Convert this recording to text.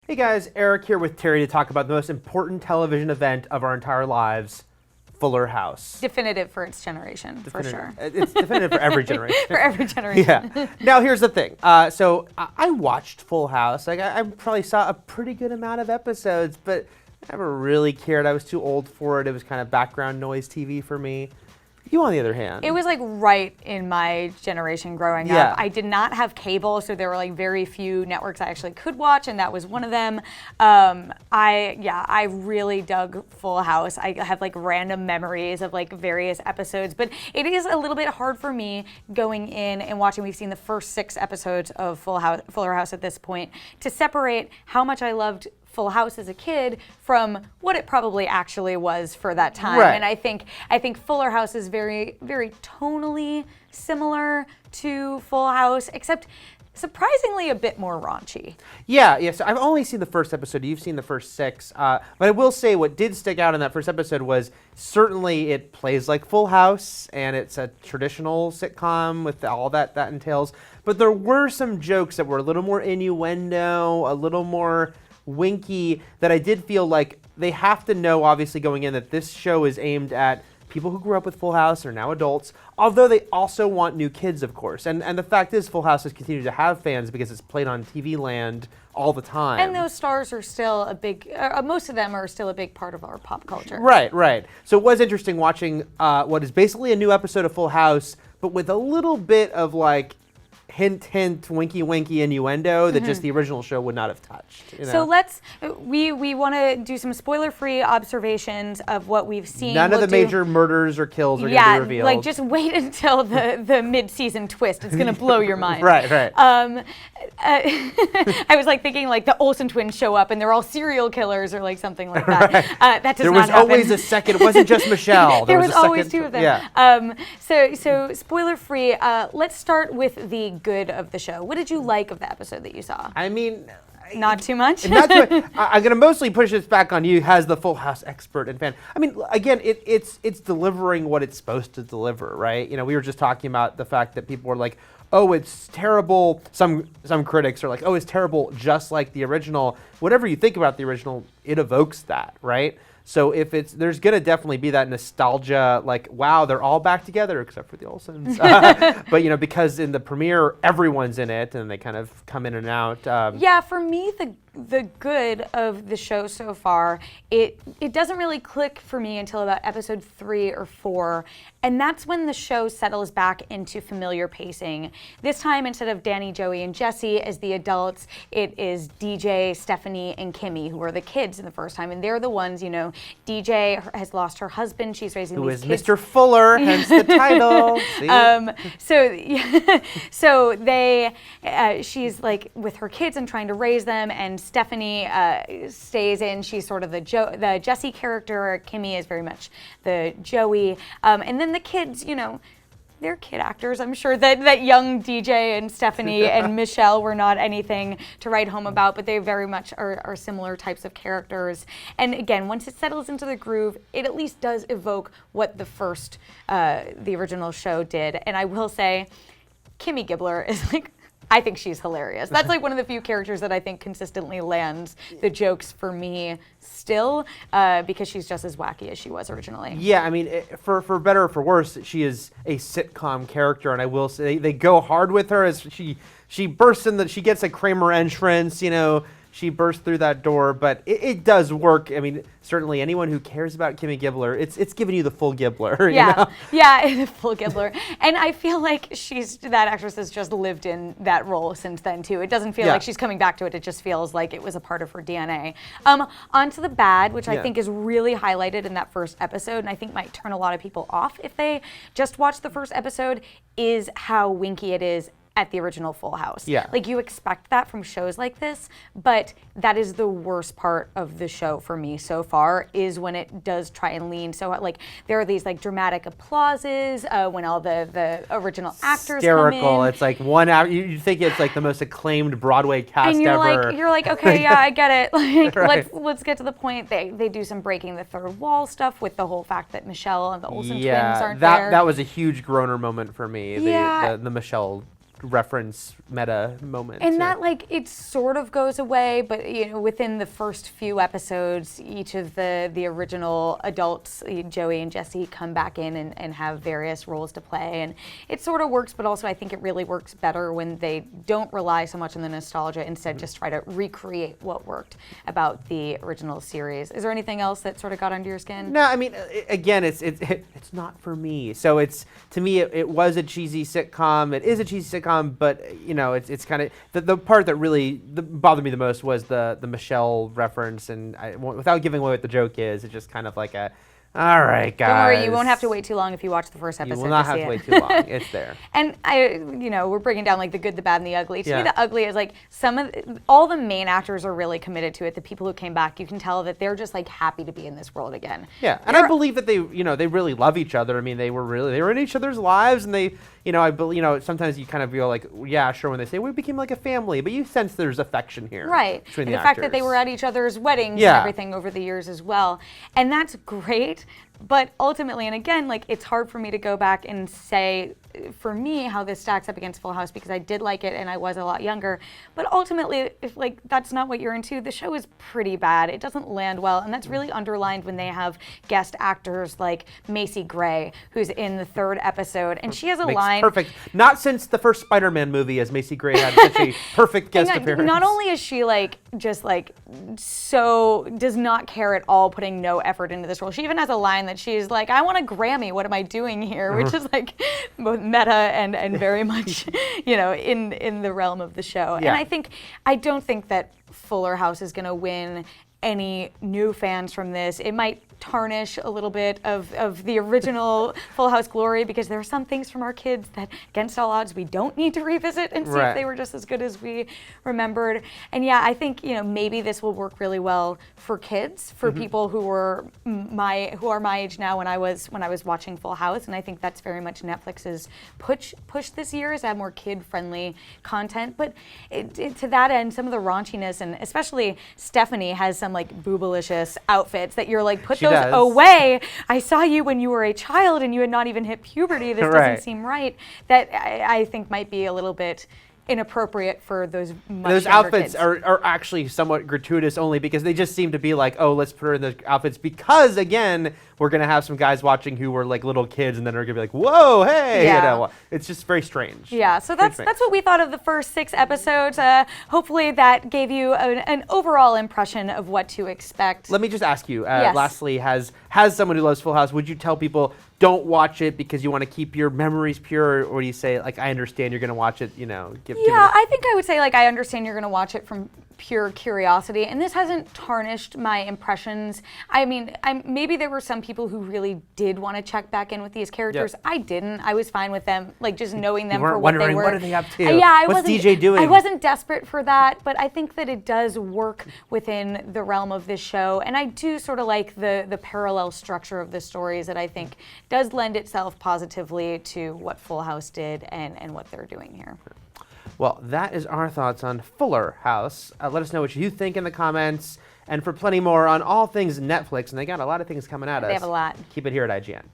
Hey guys, Eric here with Terry to talk about the most important television event of our entire lives, Fuller House. Definitive for its generation, for sure. It's definitive for every generation. For every generation. Yeah. Now here's the thing. So I watched Full House. I probably saw a pretty good amount of episodes, but I never really cared. I was too old for it. It was kind of background noise TV for me. You, on the other hand. It was like right in my generation growing up. I did not have cable, so there were like very few networks I actually could watch, and that was one of them. I really dug Full House. I have like random memories of like various episodes, but it is a little bit hard for me going in and watching. We've seen the first 6 episodes of Fuller House at this point to separate how much I loved Full House as a kid from what it probably actually was for that time. Right. And I think Fuller House is very, very tonally similar to Full House, except surprisingly a bit more raunchy. Yeah. So I've only seen the first episode. You've seen the first 6. But I will say what did stick out in that first episode was certainly it plays like Full House, and it's a traditional sitcom with all that entails. But there were some jokes that were a little more innuendo, a little more winky, that I did feel like they have to know, obviously, going in, that this show is aimed at people who grew up with Full House, are now adults, although they also want new kids, of course. And the fact is, Full House has continued to have fans because it's played on TV Land all the time. And those stars are still a big, most of them are still a big part of our pop culture. Right. So it was interesting watching what is basically a new episode of Full House, but with a little bit of like hint, winky innuendo that just the original show would not have touched. You know? So we want to do some spoiler-free observations of what we've seen. None of the major murders or kills are going to be revealed. Like just wait until the mid-season twist. It's going to blow your mind. Right. I was like thinking like the Olsen twins show up and they're all serial killers or like something like that. That does there not was happen. Always a second. It wasn't just Michelle. There was a always second, 2 of them. Yeah. So spoiler-free. Let's start with the good of the show. What did you like of the episode that you saw? I mean, not too much. I'm going to mostly push this back on you as the Full House expert and fan. I mean, again, it's delivering what it's supposed to deliver, right? You know, we were just talking about the fact that people were like, oh, it's terrible. Some critics are like, oh, it's terrible, just like the original. Whatever you think about the original, it evokes that, right? So there's gonna definitely be that nostalgia, like, wow, they're all back together except for the Olsens. But you know, because in the premiere, everyone's in it, and they kind of come in and out. Yeah, for me, the good of the show so far, it doesn't really click for me until about episode 3 or 4, and that's when the show settles back into familiar pacing. This time, instead of Danny, Joey, and Jesse as the adults, it is DJ, Stephanie, and Kimmy who are the kids in the first time, and they're the ones, you know. DJ has lost her husband. She's raising these kids. Who is Mr. Fuller, hence the title. She's like with her kids and trying to raise them, and Stephanie stays in. She's sort of the Jesse character. Kimmy is very much the Joey. And then the kids, you know, they're kid actors. I'm sure that young DJ and Stephanie and Michelle were not anything to write home about, but they very much are similar types of characters. And again, once it settles into the groove, it at least does evoke what the original show did. And I will say, Kimmy Gibbler is like, I think she's hilarious. That's like one of the few characters that I think consistently lands the jokes for me still, because she's just as wacky as she was originally. Yeah, I mean, for better or for worse, she is a sitcom character, and I will say they go hard with her as she bursts in she gets a Kramer entrance, you know. She bursts through that door, but it does work. I mean, certainly anyone who cares about Kimmy Gibbler, it's giving you the full Gibbler. You know? The full Gibbler. And I feel like that actress has just lived in that role since then too. It doesn't feel like she's coming back to it. It just feels like it was a part of her DNA. On to the bad, which I think is really highlighted in that first episode, and I think might turn a lot of people off if they just watch the first episode, is how winky it is at the original Full House. Yeah. Like, you expect that from shows like this, but that is the worst part of the show for me so far, is when it does try and lean. So, like, there are these, like, dramatic applauses when all the original actors Hysterical. come in. It's like one hour. You think it's like the most acclaimed Broadway cast and ever. You're like, okay, yeah, I get it. Like, Right. let's get to the point. They do some breaking the third wall stuff with the whole fact that Michelle and the Olsen twins aren't there. That was a huge groaner moment for me. Yeah. The Michelle reference meta moment. And that, like, it sort of goes away, but, within the first few episodes, each of the original adults, Joey and Jesse, come back in and have various roles to play. And it sort of works, but also I think it really works better when they don't rely so much on the nostalgia, instead just try to recreate what worked about the original series. Is there anything else that sort of got under your skin? No, I mean, again, it's not for me. So to me, it was a cheesy sitcom. It is a cheesy sitcom, but it's kind of the part that really bothered me the most was the Michelle reference, and without giving away what the joke is, it's just kind of like all right, guys. Don't worry, you won't have to wait too long if you watch the first episode. You will not have to wait too long. It's there. And we're breaking down like the good, the bad, and the ugly. To me, Yeah. the ugly is like all the main actors are really committed to it. The people who came back, you can tell that they're just like happy to be in this world again. Yeah, and I believe that they really love each other. I mean, they were in each other's lives, and they, sometimes you kind of feel like, yeah, sure, when they say we became like a family, but you sense there's affection here. Right. Between And the fact that they actors. were at each other's weddings Yeah. and everything over the years as well. And that's great. But ultimately, and again, like, it's hard for me to go back and say, for me, how this stacks up against Full House, because I did like it and I was a lot younger. But ultimately, if like that's not what you're into, the show is pretty bad. It doesn't land well, and that's really underlined when they have guest actors like Macy Gray, who's in the third epised, and she has a Makes line. perfect. Not since the first Spider-Man movie has Macy Gray had such a perfect guest appearance. Not only is she so does not care at all, putting no effort into this role. She even has a line that she's like, "I want a Grammy. What am I doing here?" Which is like both meta and very much in the realm of the show. Yeah. And I don't think that Fuller House is going to win any new fans from this. It might tarnish a little bit of the original Full House glory, because there are some things from our kids that, against all odds, we don't need to revisit and see Right. if they were just as good as we remembered. And yeah, I think maybe this will work really well for kids, for people who are my age now when I was watching Full House. And I think that's very much Netflix's push this year, is to have more kid-friendly content. But to that end, some of the raunchiness, and especially Stephanie has some like boobalicious outfits that you're like, put She those does. away. I saw you when you were a child and you had not even hit puberty. This Right. doesn't seem right. That I think might be a little bit inappropriate for those much Those younger outfits kids. are actually somewhat gratuitous, only because they just seem to be like, oh, let's put her in those outfits because, again, we're going to have some guys watching who were like little kids, and then are going to be like, whoa, hey, Yeah. It's just very strange. Yeah, so that's what we thought of the first 6 episodes. Hopefully that gave you an overall impression of what to expect. Let me just ask you, Yes. lastly, has someone who loves Full House, would you tell people don't watch it because you want to keep your memories pure, or do you say, like, I understand you're going to watch it, give it I think I would say, like, I understand you're going to watch it from pure curiosity, and this hasn't tarnished my impressions. I mean, maybe there were some people who really did want to check back in with these characters. Yep. I didn't. I was fine with them, like, just knowing them weren't for what they wondering, were. what are they up to? Yeah, What's DJ doing? I wasn't desperate for that, but I think that it does work within the realm of this show, and I do sort of like the parallel structure of the stories that I think does lend itself positively to what Full House did and what they're doing here. Well, that is our thoughts on Fuller House. Let us know what you think in the comments. And for plenty more on all things Netflix, and they got a lot of things coming at us. They have a lot. Keep it here at IGN.